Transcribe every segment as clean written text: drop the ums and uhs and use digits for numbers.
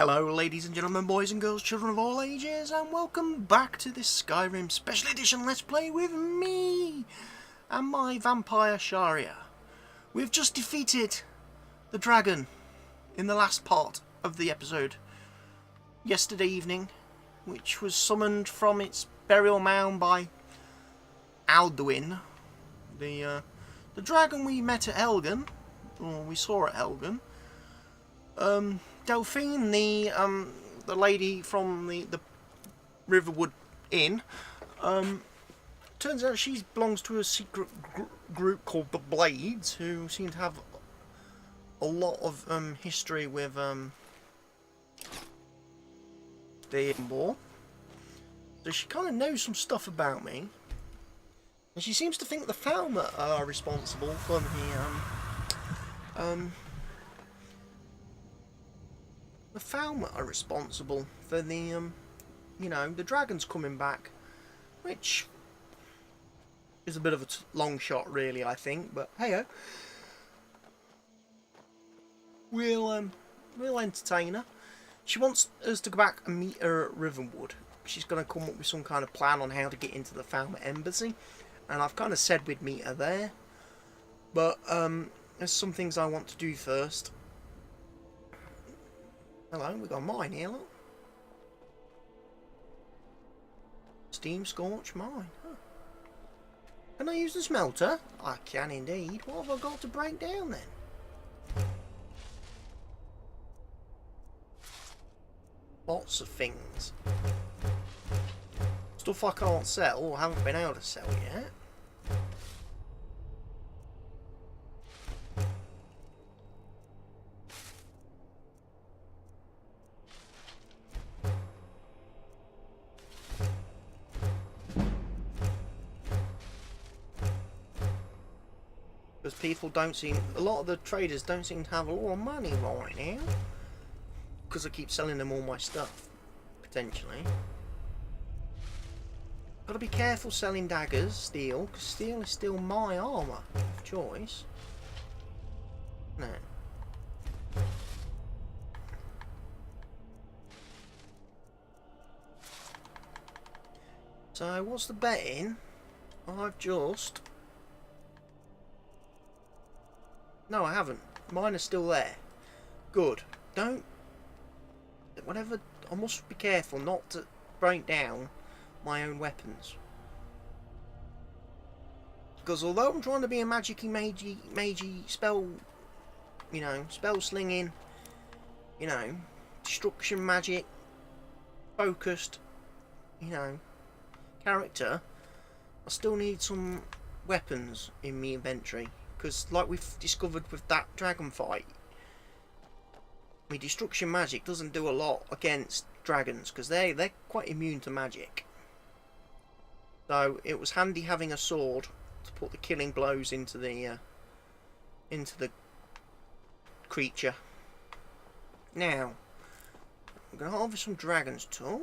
Hello ladies and gentlemen, boys and girls, children of all ages, and welcome back to this Skyrim Special Edition Let's Play with me and my vampire Sharia. We've just defeated the dragon in the last part of the episode yesterday evening, which was summoned from its burial mound by Alduin, the dragon we met at Helgen, or we saw at Helgen. Delphine, the lady from the Riverwood Inn, turns out she belongs to a secret group called the Blades, who seem to have a lot of history with the war. So she kind of knows some stuff about me, and she seems to think the Falmer are responsible for the Falmer are responsible for the, you know, the dragons coming back, which is a bit of a long shot, really, I think. But hey-ho, we'll entertain her. She wants us to go back and meet her at Riverwood. She's going to come up with some kind of plan on how to get into the Falmer embassy, and I've kind of said we'd meet her there. But there's some things I want to do first. Hello, we got a mine here, look. Steam Scorch mine. Huh. Can I use the smelter? I can indeed. What have I got to break down then? Lots of things. Stuff I can't sell or haven't been able to sell yet. People don't seem, a lot of the traders don't seem to have a lot of money right now, because I keep selling them all my stuff, potentially. Gotta be careful selling daggers, steel, because steel is still my armour of choice. No. So what's the betting? I've just... No, I haven't. Mine are still there. Good. Don't... Whatever... I must be careful not to break down my own weapons. Because although I'm trying to be a magicy, magey spell... You know, spell slinging... You know, destruction magic... Focused... You know... Character... I still need some weapons in my inventory. Because, like we've discovered with that dragon fight, my destruction magic doesn't do a lot against dragons, because they're quite immune to magic. So it was handy having a sword to put the killing blows into the creature. Now, I'm going to harvest some dragon's tools.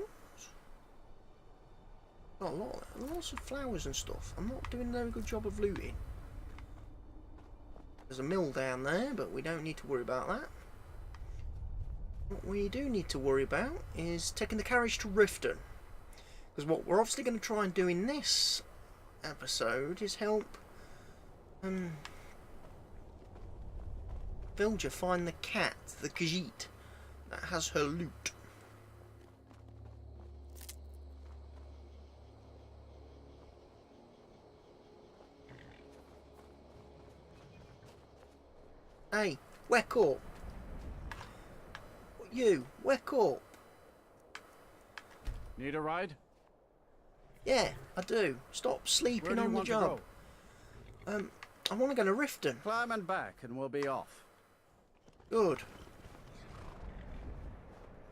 Got lots of flowers and stuff. I'm not doing a very good job of looting. There's a mill down there, but we don't need to worry about that. What we do need to worry about is taking the carriage to Riften. Because what we're obviously going to try and do in this episode is help Villager find the cat, the Khajiit, that has her loot. Hey, wake up! You, wake up! Need a ride? Yeah, I do. Stop sleeping on the job. I want to go to Riften. Climb and back and we'll be off. Good.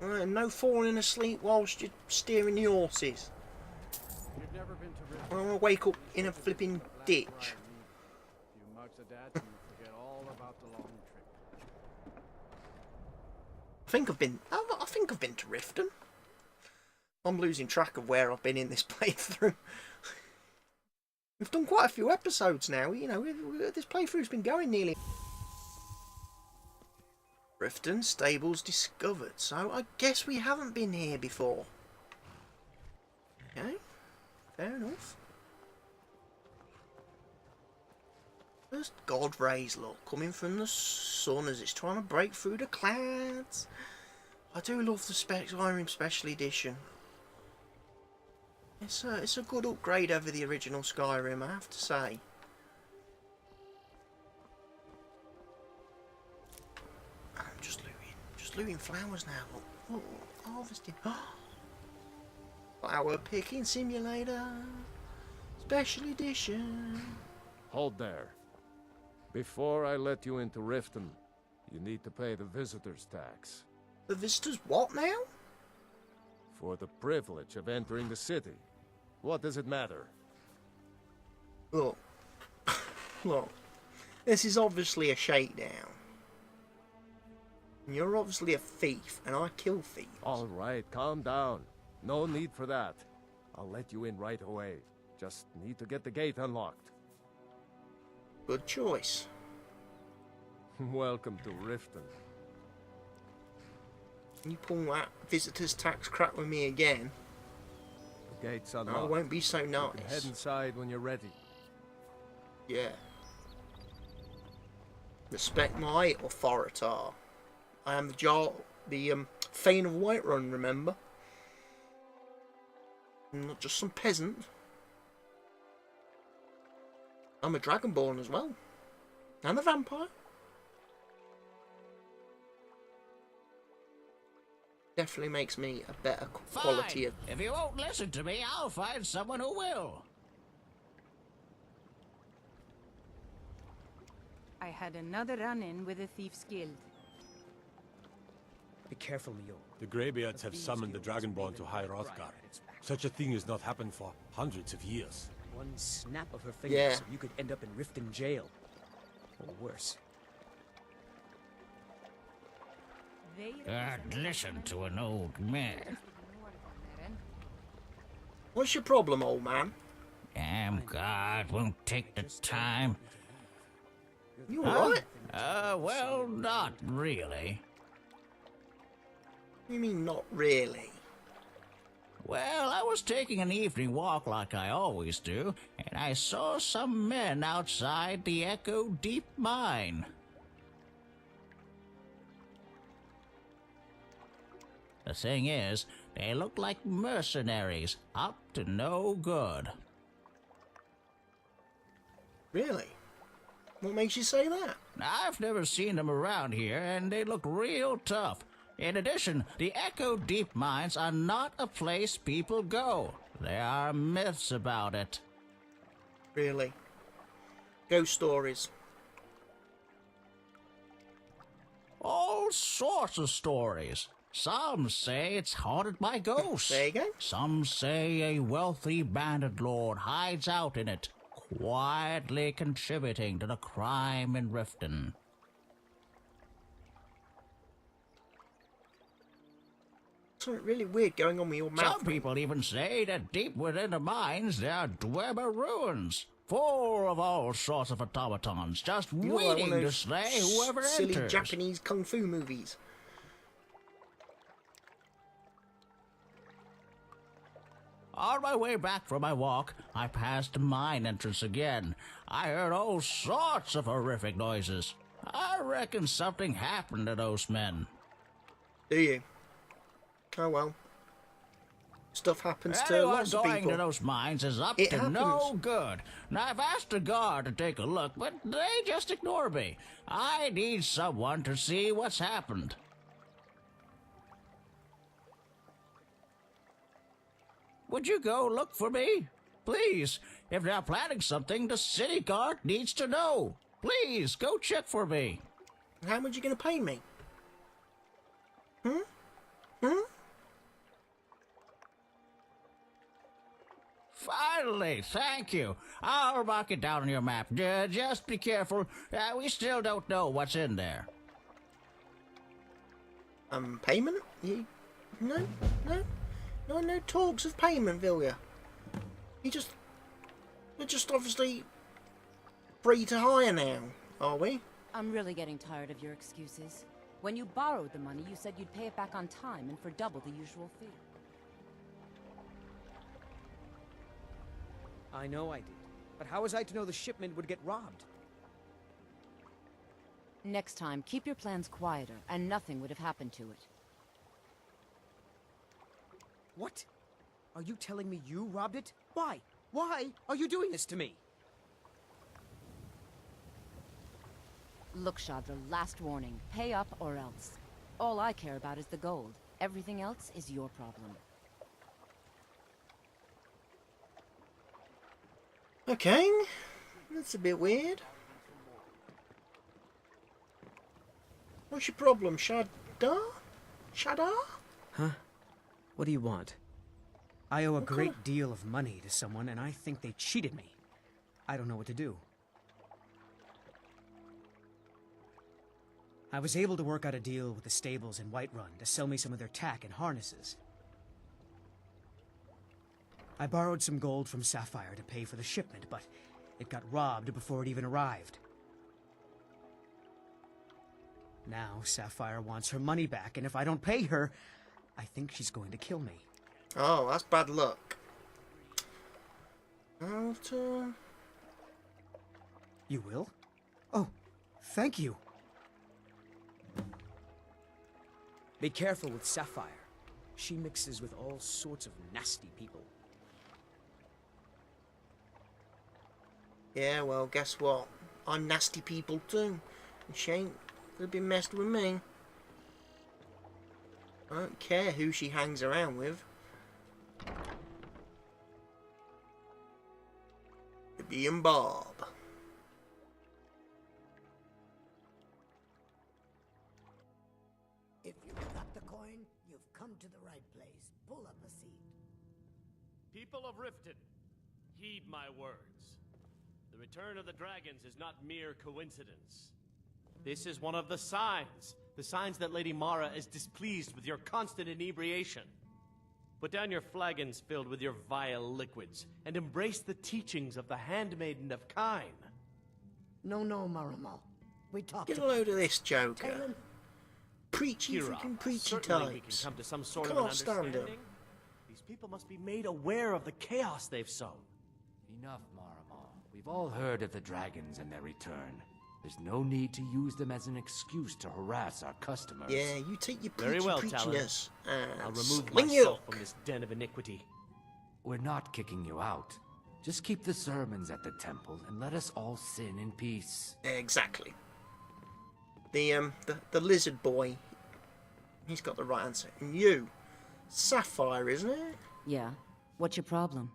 No falling asleep whilst you're steering the horses. You've never been to Riften. I want to wake up in a flipping ditch. You mugs of that and you forget all about the long trip. I think I've been to Riften. I'm losing track of where I've been in this playthrough. We've done quite a few episodes now. You know, this playthrough's been going nearly Riften stables discovered. So I guess we haven't been here before. Okay, fair enough. There's God rays, look, coming from the sun as it's trying to break through the clouds. I do love the Skyrim Special Edition. It's a good upgrade over the original Skyrim, I have to say. I'm just looting flowers now. Look, harvesting. Flower picking simulator, Special Edition. Hold there. Before I let you into Riften, you need to pay the visitor's tax. The visitors what now? For the privilege of entering the city. What does it matter? Look, look, this is obviously a shakedown. You're obviously a thief, and I kill thieves. All right, calm down. No need for that. I'll let you in right away. Just need to get the gate unlocked. Good choice. Welcome to Riften. You pull that visitor's tax crap with me again, The gate's I unlocked. won't be so You can head nice. inside when you're ready. Yeah. Respect my authority. I am the Thane of Whiterun, remember? I'm not just some peasant. I'm a Dragonborn as well. And a vampire. Definitely makes me a better quality Fine. of... If you won't listen to me, I'll find someone who will. I had another run-in with the Thieves' Guild. Be careful, Mio. The Greybeards have summoned the Dragonborn to High Hrothgar. Such a thing has not happened for hundreds of years. One snap of her fingers, Yeah. and you could end up in Riften jail. Or worse. Listen to an old man. What's your problem, old man? Damn God won't take the time. You alright? Well, not really. What do you mean, not really? Well, I was taking an evening walk like I always do, and I saw some men outside the Echo Deep Mine. The thing is, they look like mercenaries, up to no good. Really? What makes you say that? I've never seen them around here, and they look real tough. In addition, the Echo Deep Mines are not a place people go. There are myths about it. Really? Ghost stories. All sorts of stories. Some say it's haunted by ghosts. There you go. Some say a wealthy bandit lord hides out in it, quietly contributing to the crime in Riften. Something really weird going on with your mouth. Some people even say that deep within the mines there are Dwemer ruins, full of all sorts of automatons, just You look like one waiting of to those slay whoever silly enters. Japanese kung fu movies. On my way back from my walk, I passed the mine entrance again. I heard all sorts of horrific noises. I reckon something happened to those men. Do you? Oh well. Stuff happens to Anyone lots of going people. to those mines is up It to no happens. good. Now, I've asked the guard to take a look, but they just ignore me. I need someone to see what's happened. Would you go look for me? Please. If they're planning something, the city guard needs to know. Please, go check for me. How much are you going to pay me? Finally, thank you. I'll mark it down on your map. Just be careful. We still don't know what's in there. Payment? No talks of payment, Vilya. We're just obviously free to hire now, are we? I'm really getting tired of your excuses. When you borrowed the money, you said you'd pay it back on time and for double the usual fee. I know I did. But how was I to know the shipment would get robbed? Next time, keep your plans quieter, and nothing would have happened to it. What? Are you telling me you robbed it? Why? Why are you doing this to me? Look, Shadra, last warning. Pay up or else. All I care about is the gold. Everything else is your problem. Okay, that's a bit weird. What's your problem, Shadar? Shadar? Huh? What do you want? I owe a What great kind deal of money to someone, and I think they cheated me. I don't know what to do. I was able to work out a deal with the stables in Whiterun to sell me some of their tack and harnesses. I borrowed some gold from Sapphire to pay for the shipment, but it got robbed before it even arrived. Now Sapphire wants her money back, and if I don't pay her, I think she's going to kill me. Oh, that's bad luck. You will? Oh, thank you. Be careful with Sapphire. She mixes with all sorts of nasty people. Yeah, well, guess what? I'm nasty people too. And she ain't gonna be messed with me. I don't care who she hangs around with. Bibby and Bob. If you've got the coin, you've come to the right place. Pull up a seat. People of Riften, heed my words. The return of the dragons is not mere coincidence. This is one of the signs that Lady Mara is displeased with your constant inebriation. Put down your flagons filled with your vile liquids, and embrace the teachings of the Handmaiden of Kyne. No, Marama. We talked Get a about load of this, Joker. Talon, Preachy, Kira, freaking preachy certainly we can types. come to some sort of an Can't stand 'em. understanding. These people must be made aware of the chaos they've sown. Enough, Marama. We've all heard of the dragons and their return. There's no need to use them as an excuse to harass our customers. Yeah, you take your Very preachy well, Talon. preachiness and I'll remove sling myself you. from this den of iniquity. We're not kicking you out. Just keep the sermons at the temple and let us all sin in peace. Exactly. The lizard boy, he's got the right answer. And you, Sapphire, isn't it? Yeah. What's your problem?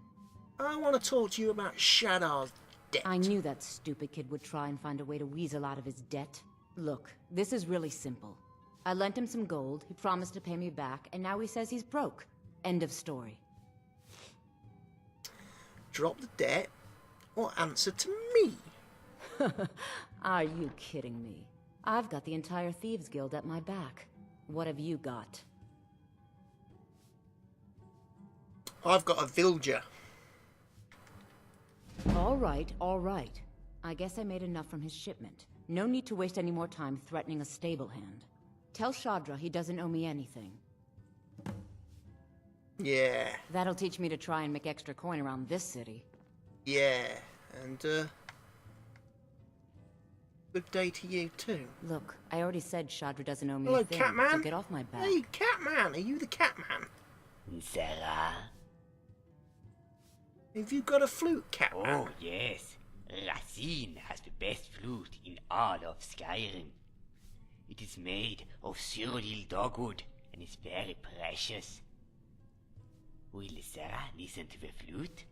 I want to talk to you about Shadar's debt. I knew that stupid kid would try and find a way to weasel out of his debt. Look, this is really simple. I lent him some gold, he promised to pay me back, and now he says he's broke. End of story. Drop the debt or answer to me. Are you kidding me? I've got the entire Thieves Guild at my back. What have you got? I've got a villager. All right. I guess I made enough from his shipment. No need to waste any more time threatening a stable hand. Tell Shadra he doesn't owe me anything. Yeah. That'll teach me to try and make extra coin around this city. Yeah. And, good day to you, too. Look, I already said Shadra doesn't owe me Hello, a thing, Catman. so get off my back. Hey, Catman. Are you the Catman? Sarah? Have you got a flute, Catman? Oh, yes. Racine has the best flute in all of Skyrim. It is made of Cyrodiil dogwood and is very precious. Will Sarah listen to the flute?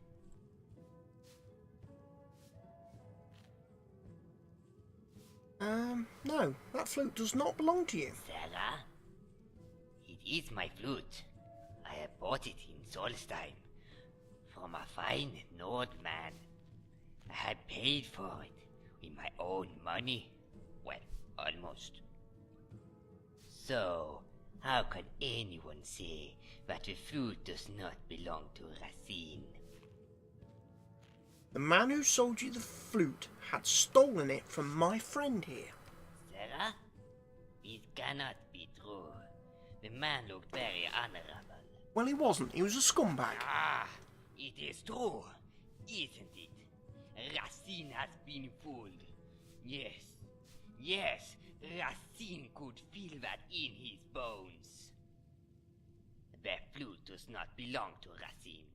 No. That flute does not belong to you. Sarah? It is my flute. I have bought it in Solstheim from a fine Nord man. I had paid for it with my own money. Well, almost. So, how can anyone say that the flute does not belong to Racine? The man who sold you the flute had stolen it from my friend here. Sarah? It cannot be true. The man looked very honorable. Well, he wasn't. He was a scumbag. Ah, it is true, isn't it? Racine has been fooled. Yes, yes, Racine could feel that in his bones. The flute does not belong to Racine.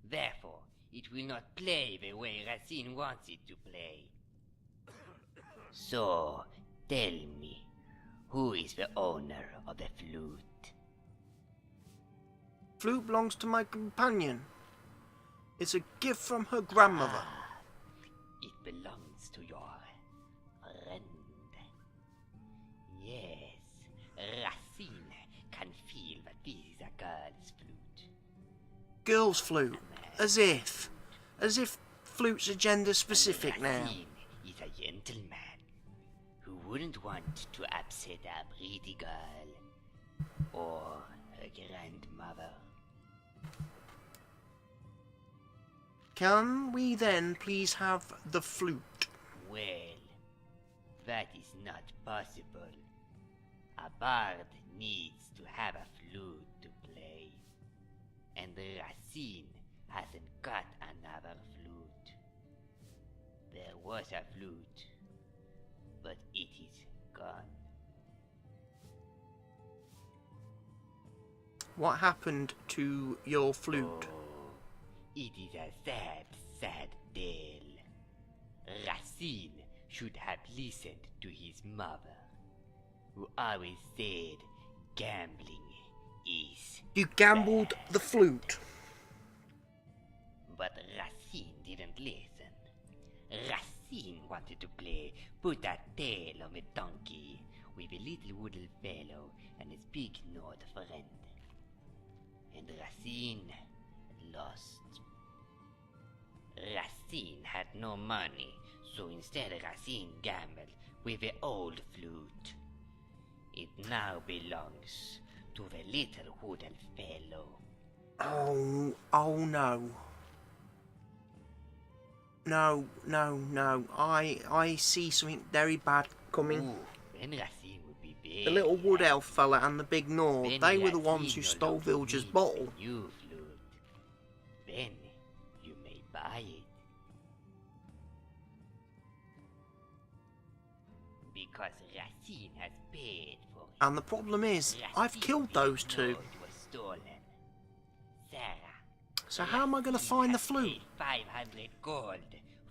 Therefore, it will not play the way Racine wants it to play. So, tell me, who is the owner of the flute? Flute belongs to my companion. It's a gift from her grandmother. Ah, it belongs to your friend. Yes, Racine can feel that this is a girl's flute. Girl's flute. As if flute's are gender specific now. Racine is a gentleman who wouldn't want to upset a pretty girl or her grandmother. Can we then please have the flute? Well, that is not possible. A bard needs to have a flute to play, and Racine hasn't got another flute. There was a flute, but it is gone. What happened to your flute? Oh, it is a sad, sad tale. Racine should have listened to his mother, who always said gambling is You gambled the flute. But Racine didn't listen. Racine wanted to play put a tail on a donkey with a little wooden fellow and his big Nord friend. And Racine lost. Racine had no money, so instead Racine gambled with the old flute. It now belongs to the little wooden fellow. Oh no. No. I see something very bad coming. Ooh, then Racine would be big. The little wood elf fella and the big Nord, Then they were the Racine ones who no stole longer Vilger's needs bottle. a new flute. Then you may buy it. Because Racine has paid for it. And the problem is, I've killed those two. Nord was stolen. Sarah. So how am I going to find the flute? 500 gold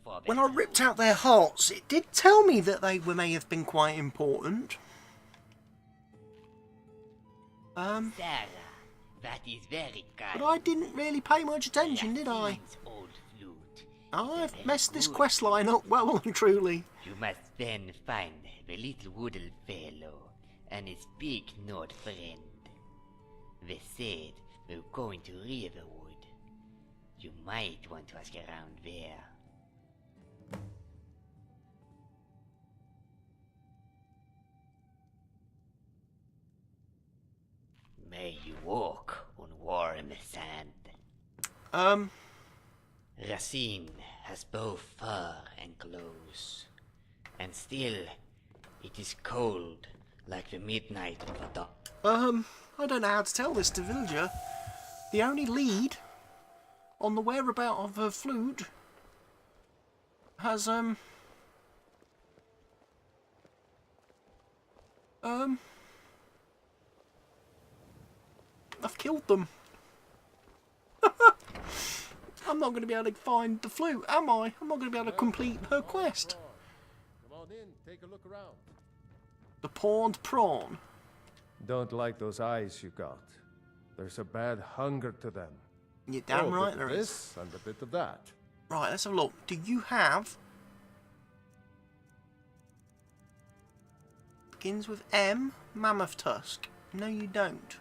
for the When I ripped out their hearts, it did tell me that they may have been quite important. Sarah, that is very kind. But I didn't really pay much attention, did I? Racine's old flute. I've messed this quest line up well and truly. You must then find the little wooden fellow and his big Nord friend. They said we're going to Riverwood. You might want to ask around there. May you walk on warm sand. Racine has both fur and clothes, and still it is cold like the midnight of a dawn. I don't know how to tell this to Vilger. The only lead on the whereabout of her flute has, I've killed them. I'm not going to be able to find the flute, am I? I'm not going to be able to complete her quest. Come on in, take a look around. The pawned prawn. Don't like those eyes you got. There's a bad hunger to them. You're damn a right bit there of is. this and a bit of that. Right, let's have a look. Do you have... Begins with M, mammoth tusk. No, you don't.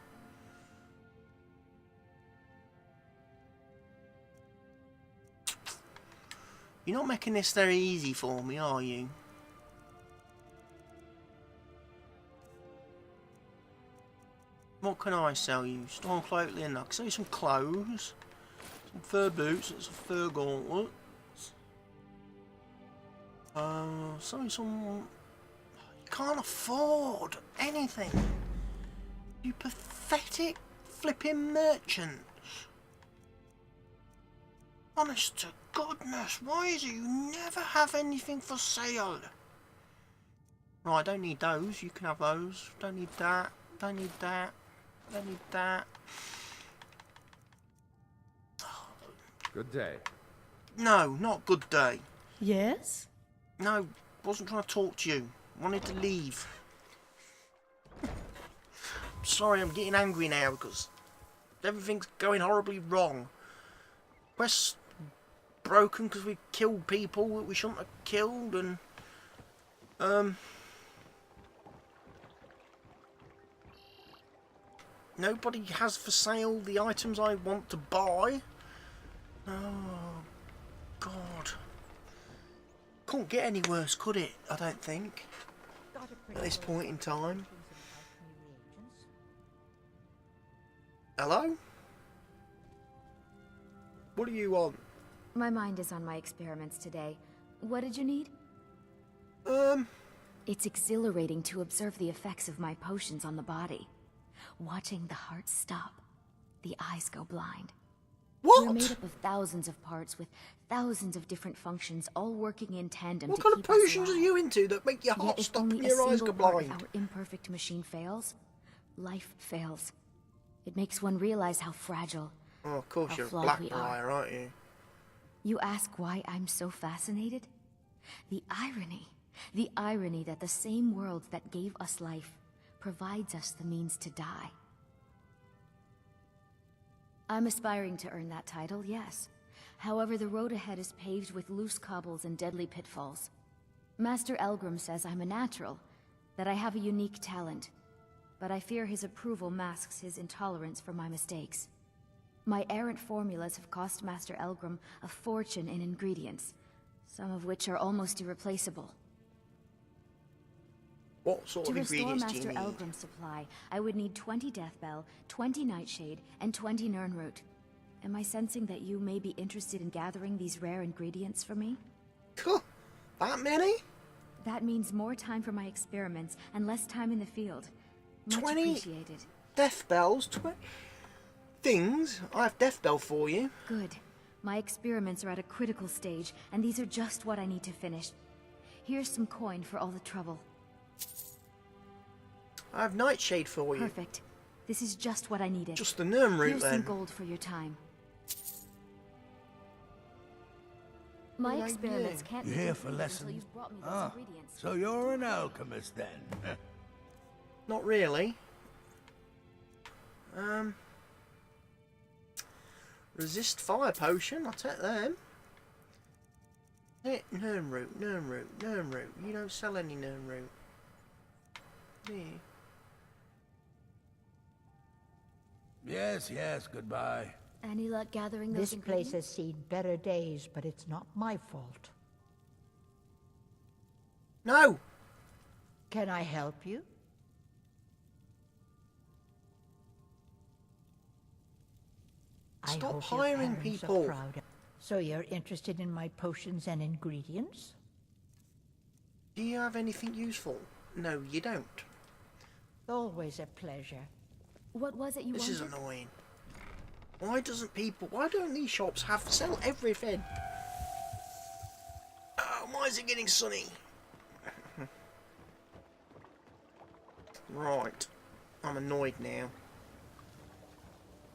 You're not making this very easy for me, are you? What can I sell you? Storm clothing. I can sell you some clothes, some fur boots, and some fur gauntlets. Sell you some. You can't afford anything. You pathetic flipping merchants. Honest to goodness, why is it you never have anything for sale? Right, I don't need those. You can have those. Don't need that. Don't need that. Don't need that. Good day. No, not good day. Yes? No, wasn't trying to talk to you. Wanted to leave. Sorry, I'm getting angry now because everything's going horribly wrong. Quest's broken because we killed people that we shouldn't have killed, and nobody has for sale the items I want to buy. Oh God, couldn't get any worse, could it? I don't think at this point in time. Hello? What do you want? My mind is on my experiments today. What did you need? It's exhilarating to observe the effects of my potions on the body. Watching the heart stop, the eyes go blind. What? We're made up of thousands of parts with thousands of different functions, all working in tandem What to kind keep of us potions are alive. you into that make your Yet heart if stop only and a your eyes go single part blind? of our imperfect machine fails, life fails. It makes one realize how fragile, Oh, of course how you're a flawed black we briar, are. aren't you? You ask why I'm so fascinated? The irony that the same world that gave us life provides us the means to die. I'm aspiring to earn that title, yes. However, the road ahead is paved with loose cobbles and deadly pitfalls. Master Elgrim says I'm a natural, that I have a unique talent, but I fear his approval masks his intolerance for my mistakes. My errant formulas have cost Master Elgrim a fortune in ingredients, some of which are almost irreplaceable. What sort of To restore ingredients do you Master need? Elgrim's supply, I would need 20 Deathbell, 20 Nightshade, and 20 Nirnroot. Am I sensing that you may be interested in gathering these rare ingredients for me? Cool. That many? That means more time for my experiments and less time in the field. Much 20 appreciated. Death bells, things. I have death bell for you. Good. My experiments are at a critical stage, and these are just what I need to finish. Here's some coin for all the trouble. I have nightshade for you. Perfect. This is just what I needed. Just the Nirnroot Here's then. some gold for your time. My Good experiments idea. can't You be here for completed until lessons? you've brought me those Ah, ingredients. so you're an alchemist then? Not really. Resist fire potion. I'll take them. Nirnroot. You don't sell any Nirnroot. Do you? Yes, goodbye. Any luck gathering those This place ingredients? has seen better days, but it's not my fault. No! Can I help you? I Stop hope your hiring parents are people. proud of- So you're interested in my potions and ingredients? Do you have anything useful? No, you don't. Always a pleasure. What was it you This wanted? is annoying. Why don't these shops sell everything? Oh, why is it getting sunny? Right. I'm annoyed now.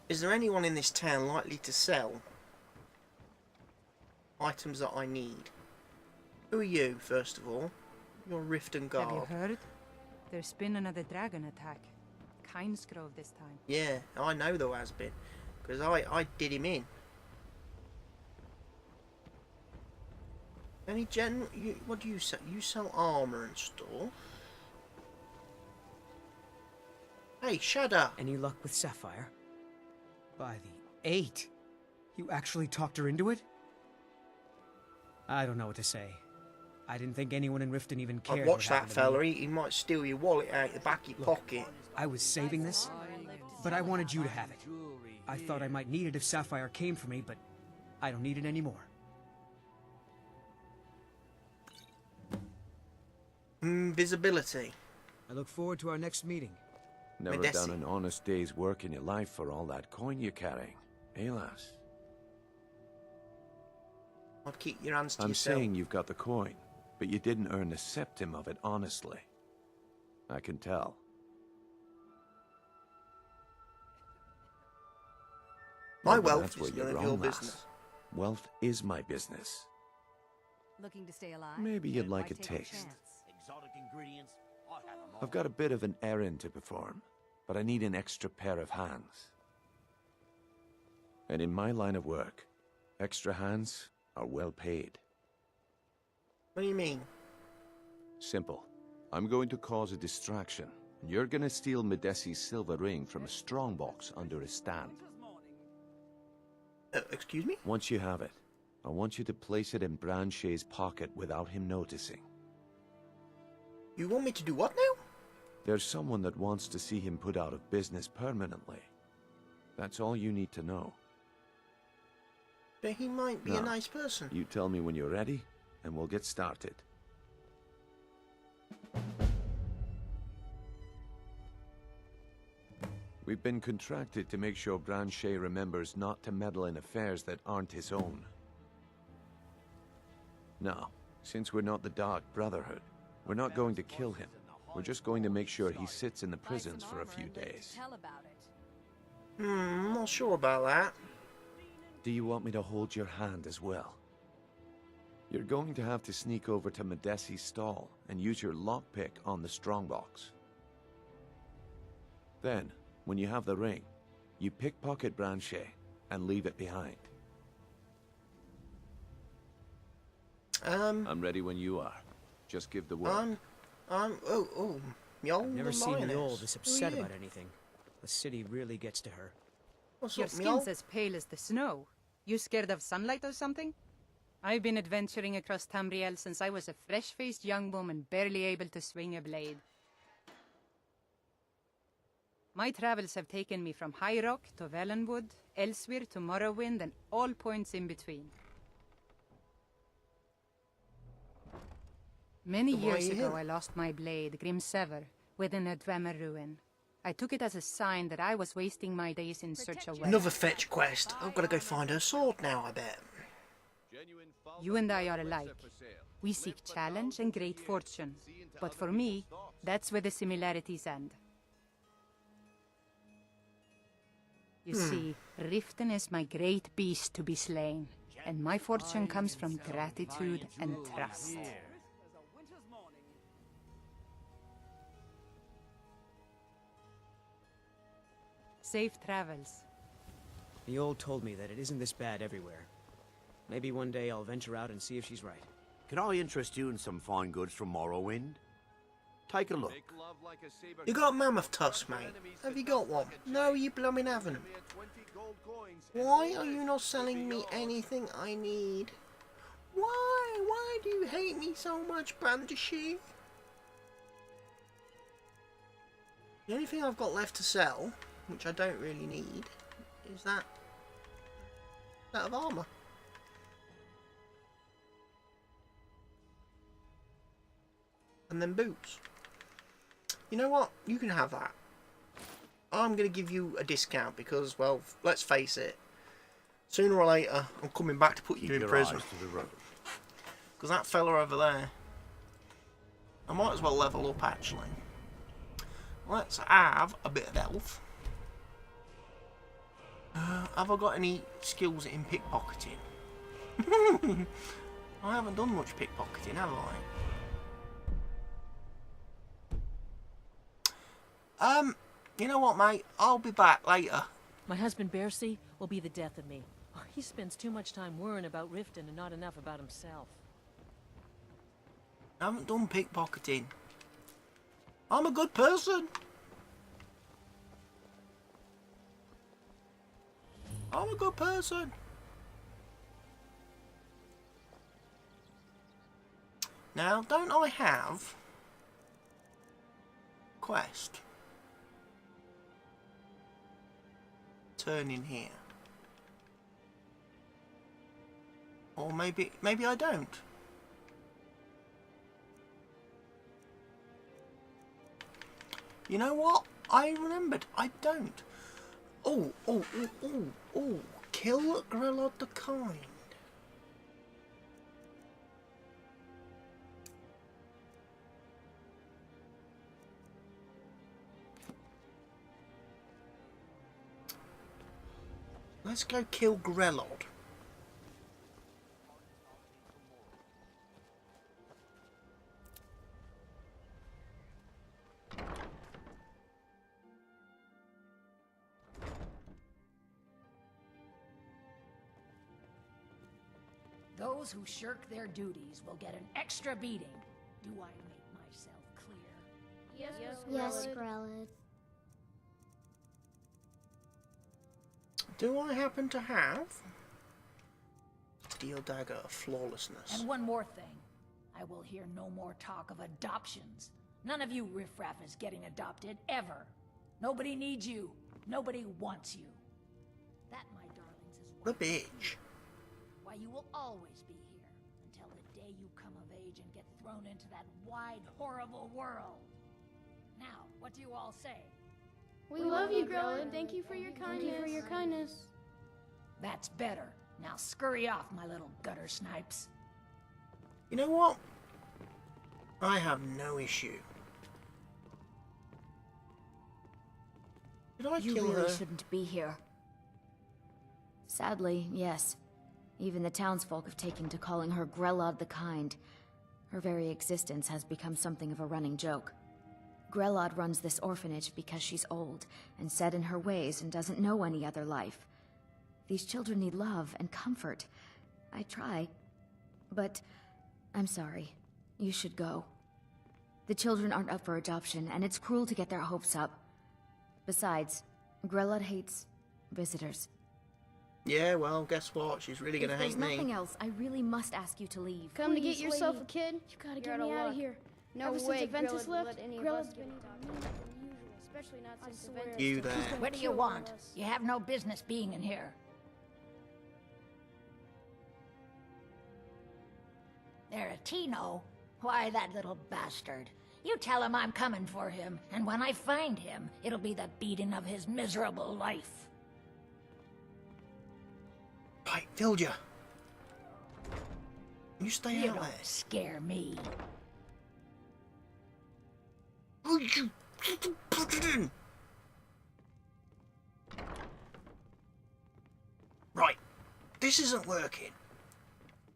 Is there anyone in this town likely to sell items that I need? Who are you, first of all? You're Rift and Have you Guard. heard? There's been another dragon attack. Kinesgrove this time. Yeah, I know there has been. Because I did him in. Any general... what do you sell? You sell armour and stuff. Hey, Shadow! Any luck with Sapphire? By the 8. You actually talked her into it? I don't know what to say. I didn't think anyone in Riften even cared. I've what watched that happened to me. fella. He might steal your wallet out the back of your pocket. I was saving this, but I wanted you to have it. I thought I might need it if Sapphire came for me, but I don't need it anymore. Visibility. I look forward to our next meeting. Never Medesi. done an honest day's work in your life for all that coin you're carrying, eh, lass? I'd keep your hands to I'm yourself. saying you've got the coin, but you didn't earn a septim of it honestly. I can tell. My Well, but wealth that's is where none you're of your wrong, lass. business. Wealth is my business. Looking to stay alive? Maybe you'd like a Why take taste. chance? Exotic ingredients. I'll have them all. I've got a bit of an errand to perform, but I need an extra pair of hands. And in my line of work, extra hands are well paid. What do you mean? Simple. I'm going to cause a distraction, and you're gonna steal Medesi's silver ring from a strongbox under his stand. Excuse me? Once you have it, I want you to place it in Branche's pocket without him noticing. You want me to do what now? There's someone that wants to see him put out of business permanently. That's all you need to know. But he might be a Now, nice person. You tell me when you're ready, and we'll get started. We've been contracted to make sure Branche remembers not to meddle in affairs that aren't his own. Now, since we're not the Dark Brotherhood, we're not going to kill him. We're just going to make sure he sits in the prisons for a few days. Tell about it. I'm not sure about that. Do you want me to hold your hand as well? You're going to have to sneak over to Medesi's stall and use your lockpick on the strongbox. Then, when you have the ring, you pickpocket Branche and leave it behind. I'm ready when you are. Just give the word. Y'all I've never the seen lioness. Mjol this Who are upset you? about anything. The city really gets to her. What's Your up, skin's Mjol? as pale as the snow. You scared of sunlight or something? I've been adventuring across Tamriel since I was a fresh-faced young woman barely able to swing a blade. My travels have taken me from High Rock to Valenwood, elsewhere to Morrowind, and all points in between. Many Then why are years you ago, here? I lost my blade, Grimsever, within a Dwemer ruin. I took it as a sign that I was wasting my days in search of wealth. Another fetch quest. I've got to go find her sword now, I bet. You and I are alike. We seek challenge and great fortune. But for me, that's where the similarities end. You see, Riften is my great beast to be slain, and my fortune comes from gratitude and trust. Safe travels. Mjol told me that it isn't this bad everywhere. Maybe one day I'll venture out and see if she's right. Can I interest you in some fine goods from Morrowind? Take a look. You got a mammoth tusk, mate? Have you got one? No, you blooming haven't. Why are you not selling me anything I need? Why? Why do you hate me so much, Brandishy? The only thing I've got left to sell, which I don't really need, is that of armour. And then boots. You know what? You can have that. I'm going to give you a discount because, well, let's face it. Sooner or later, I'm coming back to put you in prison. Because that fella over there, I might as well level up, actually. Let's have a bit of elf. Have I got any skills in pickpocketing? I haven't done much pickpocketing, have I? You know what, mate? I'll be back later. My husband, Bercy, will be the death of me. Oh, he spends too much time worrying about Riften and not enough about himself. I haven't done pickpocketing. I'm a good person. I'm a good person. Now, don't I have quest? Turn in here. Or maybe I don't. You know what? I remembered. I don't. Oh. Kill Grelod the Kind. Let's go kill Grelod. Those who shirk their duties will get an extra beating. Do I make myself clear? Yes, Grelod. Do I happen to have Steel Dagger of Flawlessness? And one more thing. I will hear no more talk of adoptions. None of you riffraff is getting adopted, ever. Nobody needs you. Nobody wants you. That, my darlings, is The bitch. why you will always be here until the day you come of age and get thrown into that wide, horrible world. Now, what do you all say? We love you, Grelod. Thank you for your kindness. That's better. Now scurry off, my little gutter snipes. You know what? I have no issue. Did I You kill really her? shouldn't be here. Sadly, yes. Even the townsfolk have taken to calling her Grelod the Kind. Her very existence has become something of a running joke. Grelod runs this orphanage because she's old and set in her ways and doesn't know any other life. These children need love and comfort. I try, but I'm sorry. You should go. The children aren't up for adoption, and it's cruel to get their hopes up. Besides, Grelod hates visitors. Yeah, well, guess what? She's really gonna If hate there's me. nothing else, I really must ask you to leave. Come to get Please, yourself lady. a kid? You gotta get You're me out out of of here. No Ever way since Aventus Grelod would left, let any of Grelad's us been get meaner than usual, especially not since Aventus. You there. What do you want? You have no business being in here. Tino? Why, that little bastard. You tell him I'm coming for him, and when I find him, it'll be the beating of his miserable life. Right, Vilja. You stay You out don't there. scare me. Oh, you put it in. Right, this isn't working.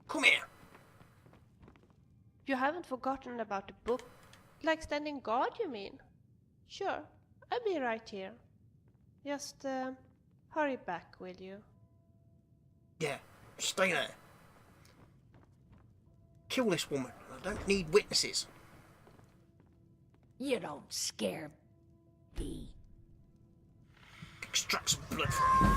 Come here. You haven't forgotten about the book? Like standing guard, you mean? Sure, I'll be right here. Just, hurry back, will you? Yeah, stay there. Kill this woman. I don't need witnesses. You don't scare me. Extract some blood from me.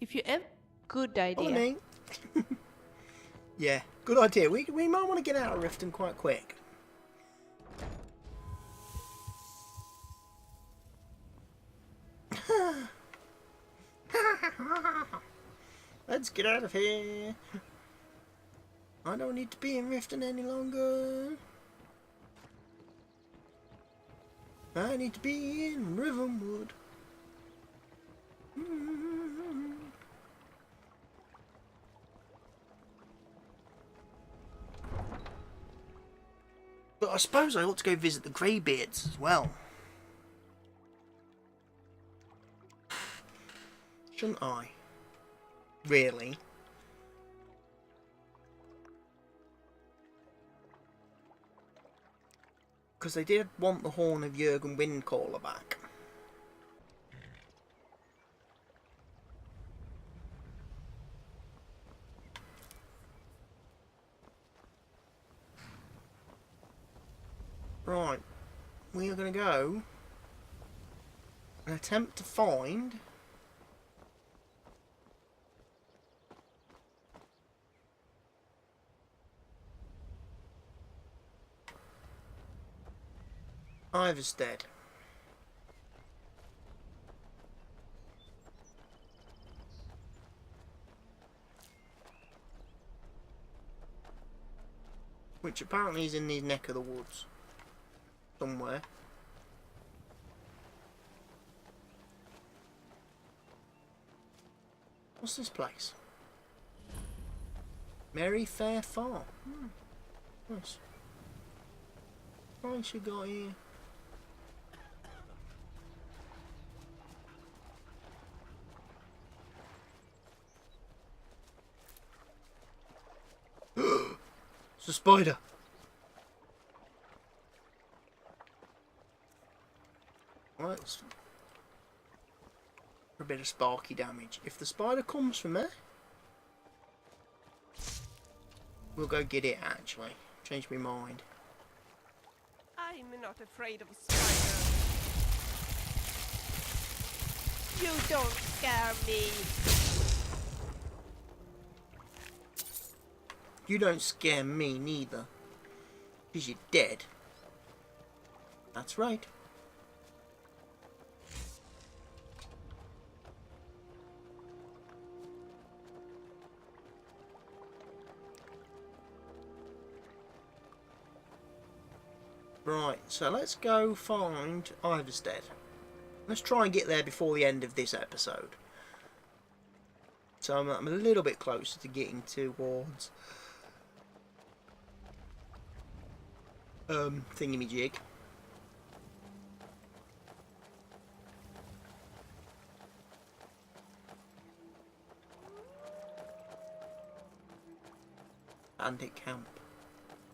If you ever... Good idea. Morning. Yeah, good idea. We might want to get out of Riften quite quick. Let's get out of here. I don't need to be in Riften any longer. I need to be in Rivenwood. But I suppose I ought to go visit the Greybeards as well. Shouldn't I? Really? Because they did want the horn of Jurgen Windcaller back. Right, we are going to go and attempt to find Iverstead. Which apparently is in his neck of the woods. Somewhere. What's this place? Merry Fair Farm. Nice. Nice you got here. It's a spider. Right, it's for a bit of sparky damage. If the spider comes for me, we'll go get it actually. Change my mind. I'm not afraid of a spider. You don't scare me. You don't scare me neither. Because you're dead. That's right. Right, so let's go find Iverstead. Let's try and get there before the end of this episode. So I'm a little bit closer to getting towards thingamajig. Bandit camp.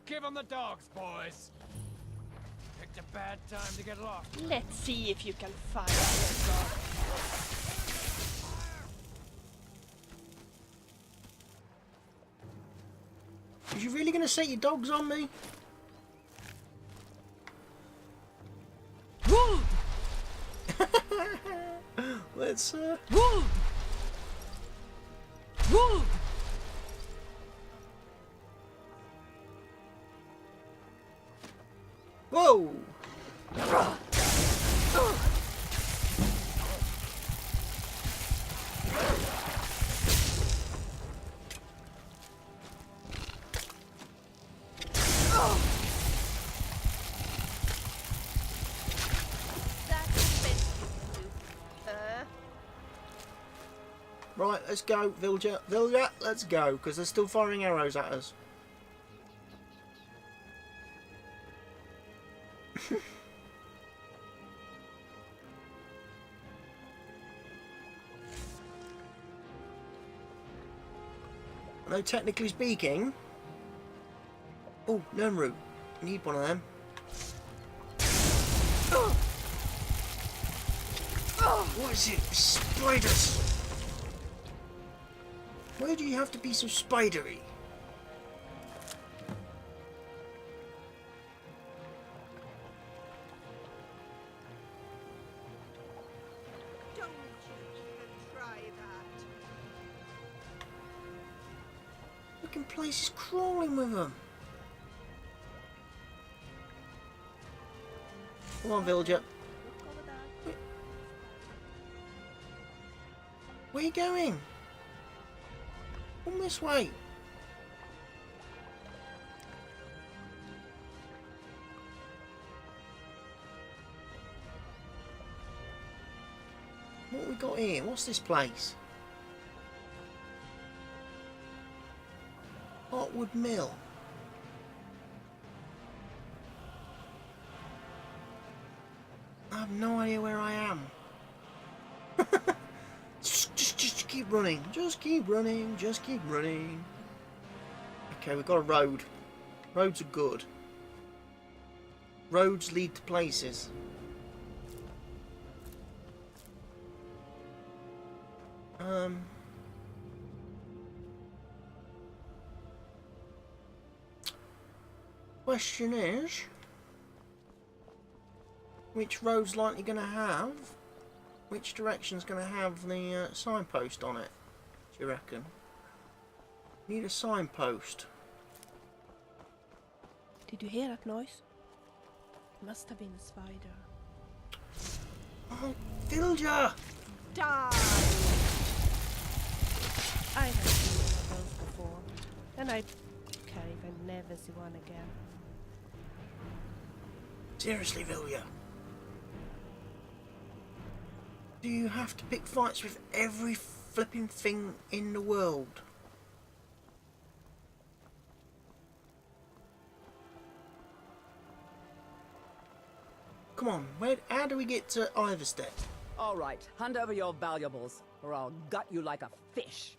Give them the dogs, boys. Picked a bad time to get lost. Let's see if you can find your dog. Is you really going to set your dogs on me? Let's Whoa! Right, let's go, villager. Villager, let's go, because they're still firing arrows at us. Although technically speaking... Oh, Nernru. Need one of them. What is it? Spiders! Why do you have to be so spidery? Don't you even try that. Fucking place is crawling with them. Come on, villager. Where are you going? Come this way. What have we got here? What's this place? Hotwood Mill. I have no idea where I am. Just keep running. Just keep running. Just keep running. Okay, we've got a road. Roads are good. Roads lead to places. Question is, which road's likely going to have? Which direction's going to have the signpost on it, do you reckon? Need a signpost. Did you hear that noise? Must have been a spider. Oh, villager! Die! I have seen one of those before, and I can't even never see one again. Seriously, Vilya. Do you have to pick fights with every flipping thing in the world? Come on, how do we get to Iverstead? All right, hand over your valuables, or I'll gut you like a fish.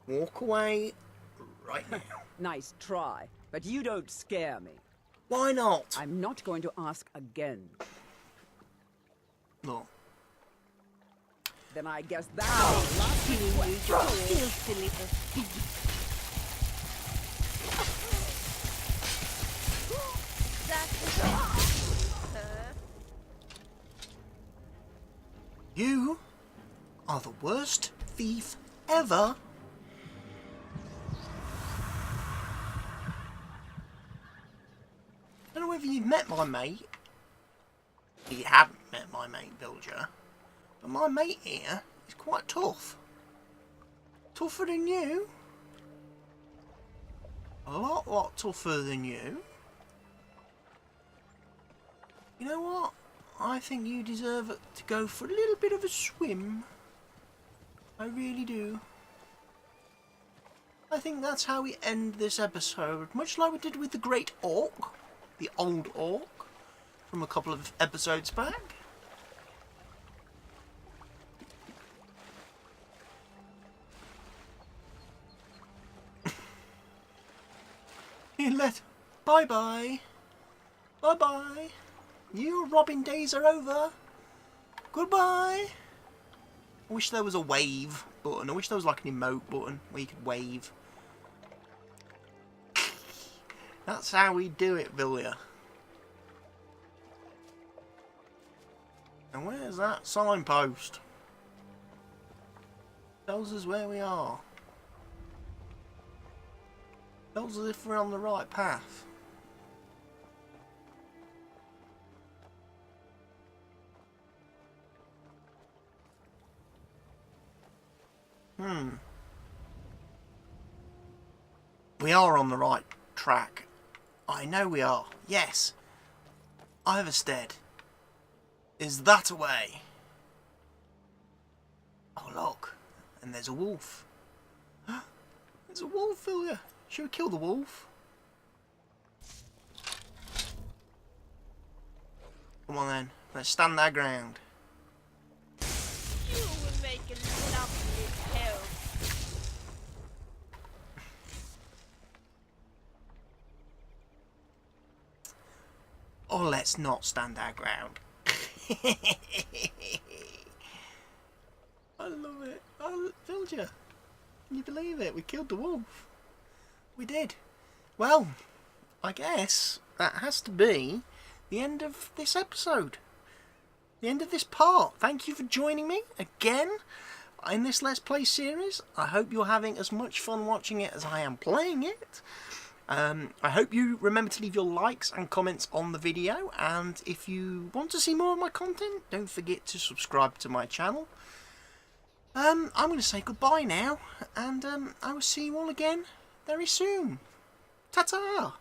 Walk away right now. Nice try, but you don't scare me. Why not? I'm not going to ask again. No. Then I guess that's the last question. Filthy little pig. You are the worst thief ever. I don't know whether you've met my mate. You haven't met my mate, Villager. But my mate here is quite tough. Tougher than you. A lot tougher than you. You know what? I think you deserve to go for a little bit of a swim. I really do. I think that's how we end this episode. Much like we did with the Great Orc. The Old Orc. From a couple of episodes back. Bye-bye. Bye-bye. Your robbing days are over. Goodbye. I wish there was a wave button. I wish there was like an emote button where you could wave. That's how we do it, Vilya. And where's that signpost? Tells us where we are. Tells us if we're on the right path. We are on the right track. I know we are. Yes. Iverstead. Is that a way? Oh look. And there's a wolf. There's a wolf, Vilya. Should we kill the wolf? Come on then. Let's stand our ground. You will make a lovely hell. Or let's not stand our ground. I love it. Villager, can you believe it? We killed the wolf. We did. Well, I guess that has to be the end of this episode. The end of this part. Thank you for joining me again in this Let's Play series. I hope you're having as much fun watching it as I am playing it. I hope you remember to leave your likes and comments on the video, and if you want to see more of my content, don't forget to subscribe to my channel. I'm going to say goodbye now, and I will see you all again very soon. Ta-ta!